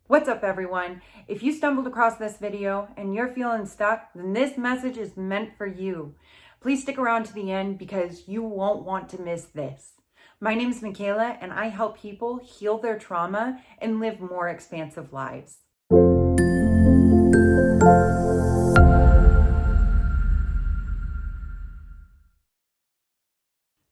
What's up, everyone? If you stumbled across this video and you're feeling stuck, then this message is meant for you. Please stick around to the end because you won't want to miss this. My name is Michaela and I help people heal their trauma and live more expansive lives.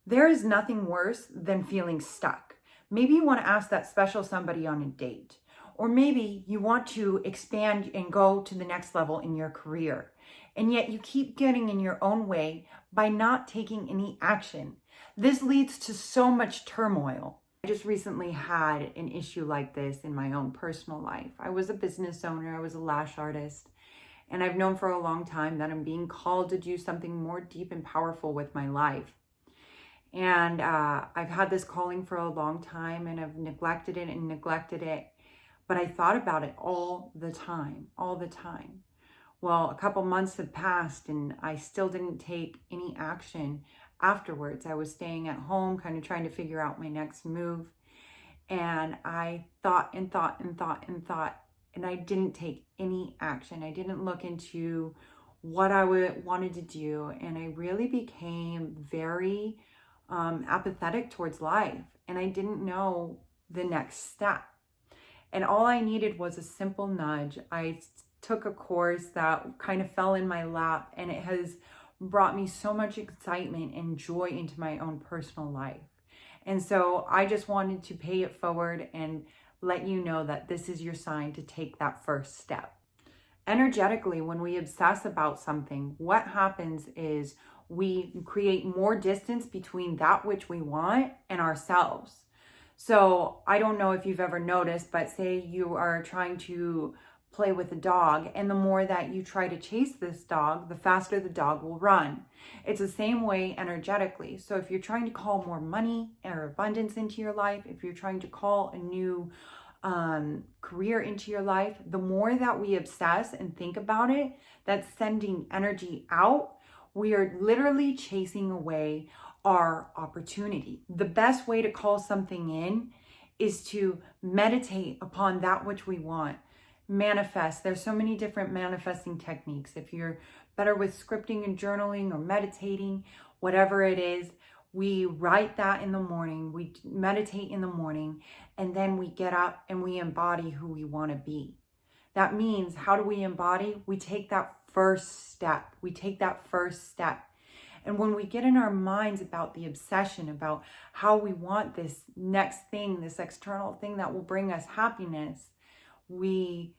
There is nothing worse than feeling stuck. Maybe you want to ask that special somebody on a date. Or maybe you want to expand and go to the next level in your career. And yet you keep getting in your own way by not taking any action. This leads to so much turmoil. I just recently had an issue like this in my own personal life. I was a business owner, I was a lash artist, and I've known for a long time that I'm being called to do something more deep and powerful with my life. And I've had this calling for a long time and I've neglected it. But I thought about it all the time. Well, a couple months had passed and I still didn't take any action afterwards. I was staying at home, kind of trying to figure out my next move. And I thought, and I didn't take any action. I didn't look into what I wanted to do. And I really became very apathetic towards life. And I didn't know the next step. And all I needed was a simple nudge. I took a course that kind of fell in my lap, and it has brought me so much excitement and joy into my own personal life. And so I just wanted to pay it forward and let you know that this is your sign to take that first step. Energetically, when we obsess about something, what happens is we create more distance between that which we want and ourselves. So I don't know if you've ever noticed, but say you are trying to play with a dog, and the more that you try to chase this dog, the faster the dog will run. It's the same way energetically. So if you're trying to call more money or abundance into your life, if you're trying to call a new career into your life, the more that we obsess and think about it, that's sending energy out. We are literally chasing away our opportunity. The best way to call something in is to meditate upon that which we want. Manifest. There's so many different manifesting techniques. If you're better with scripting and journaling or meditating, whatever it is, we write that in the morning, we meditate in the morning, and then we get up and we embody who we want to be. That means, how do we embody? We take that first step. And when we get in our minds about the obsession, about how we want this next thing, this external thing that will bring us happiness, we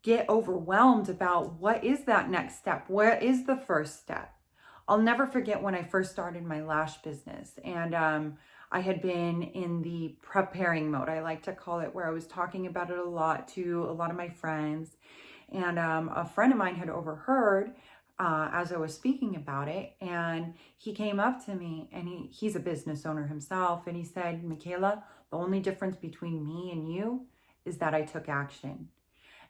get overwhelmed about what is that next step? Where is the first step? I'll never forget when I first started my lash business, and I had been in the preparing mode, I like to call it, where I was talking about it a lot to a lot of my friends. And a friend of mine had overheard as I was speaking about it, and he came up to me, and he's a business owner himself, and he said, "Michaela, the only difference between me and you is that I took action."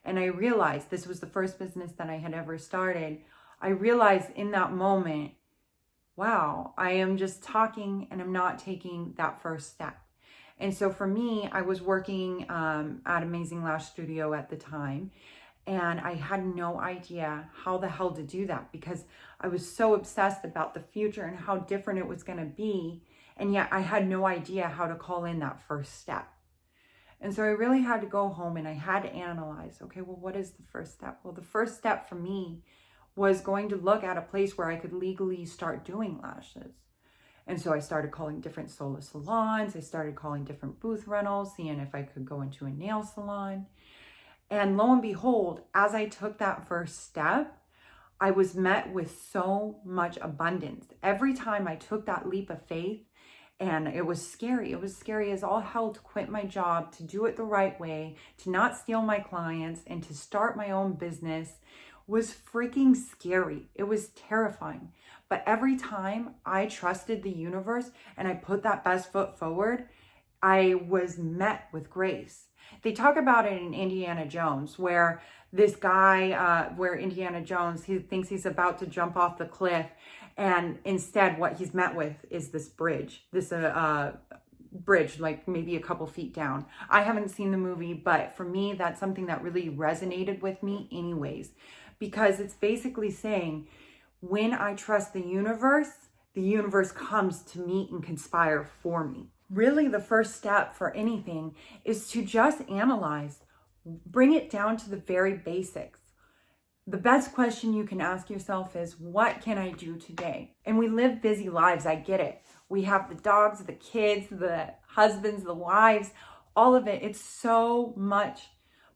And I realized this was the first business that I had ever started. I realized in that moment, wow, I am just talking and I'm not taking that first step. And so for me, I was working at Amazing Lash Studio at the time, and I had no idea how the hell to do that because I was so obsessed about the future and how different it was going to be. And yet I had no idea how to call in that first step. And so I really had to go home and I had to analyze, okay, well, what is the first step? Well, the first step for me was going to look at a place where I could legally start doing lashes. And so I started calling different solo salons. I started calling different booth rentals, seeing if I could go into a nail salon. And lo and behold, as I took that first step, I was met with so much abundance. Every time I took that leap of faith, and it was scary. It was scary as all hell to quit my job, to do it the right way, to not steal my clients, and to start my own business was freaking scary. It was terrifying. But every time I trusted the universe and I put that best foot forward, I was met with grace. They talk about it in Indiana Jones, where this guy, where Indiana Jones, he thinks he's about to jump off the cliff, and instead what he's met with is this bridge, this bridge, like maybe a couple feet down. I haven't seen the movie, but for me, that's something that really resonated with me anyways, because it's basically saying, when I trust the universe comes to meet and conspire for me. Really, the first step for anything is to just analyze, bring it down to the very basics. The best question you can ask yourself is, what can I do today? And we live busy lives, I get it. We have the dogs, the kids, the husbands, the wives, all of it. It's so much.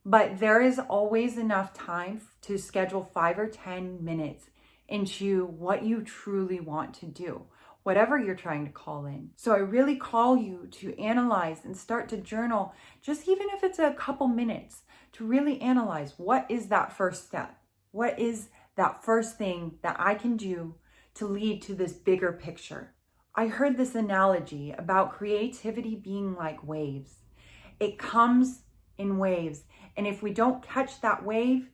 But there is always enough time to schedule 5 or 10 minutes into what you truly want to do, whatever you're trying to call in. So I really call you to analyze and start to journal, just even if it's a couple minutes, to really analyze, what is that first step? What is that first thing that I can do to lead to this bigger picture? I heard this analogy about creativity being like waves. It comes in waves, and if we don't catch that wave,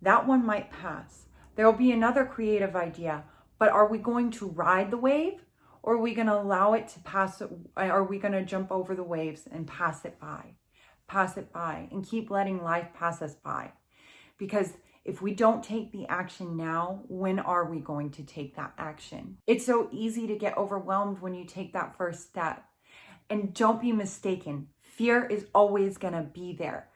that one might pass. There'll be another creative idea, but are we going to ride the wave, or are we going to allow it to pass? Are we going to jump over the waves and pass it by, and keep letting life pass us by? Because if we don't take the action now, when are we going to take that action? It's so easy to get overwhelmed when you take that first step. And don't be mistaken, fear is always going to be there.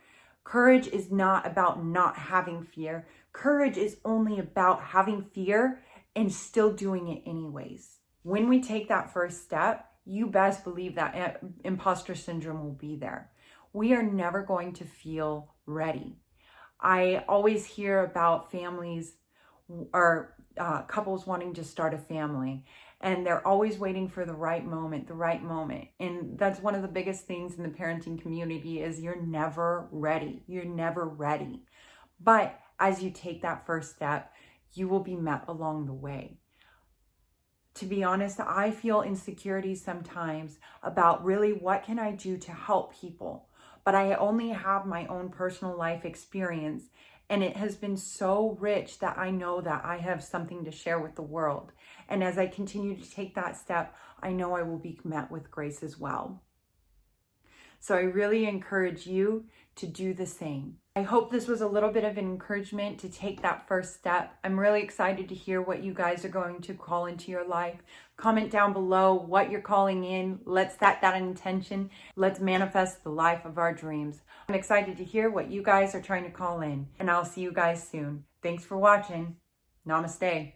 Courage is not about not having fear. Courage is only about having fear and still doing it anyways. When we take that first step, you best believe that imposter syndrome will be there. We are never going to feel ready. I always hear about families or couples wanting to start a family, and they're always waiting for the right moment. And that's one of the biggest things in the parenting community is you're never ready. You're never ready. But as you take that first step, you will be met along the way. To be honest, I feel insecurities sometimes about really what can I do to help people. But I only have my own personal life experience, and it has been so rich that I know that I have something to share with the world. And as I continue to take that step, I know I will be met with grace as well. So I really encourage you to do the same. I hope this was a little bit of an encouragement to take that first step. I'm really excited to hear what you guys are going to call into your life. Comment down below what you're calling in. Let's set that intention. Let's manifest the life of our dreams. I'm excited to hear what you guys are trying to call in, and I'll see you guys soon. Thanks for watching. Namaste.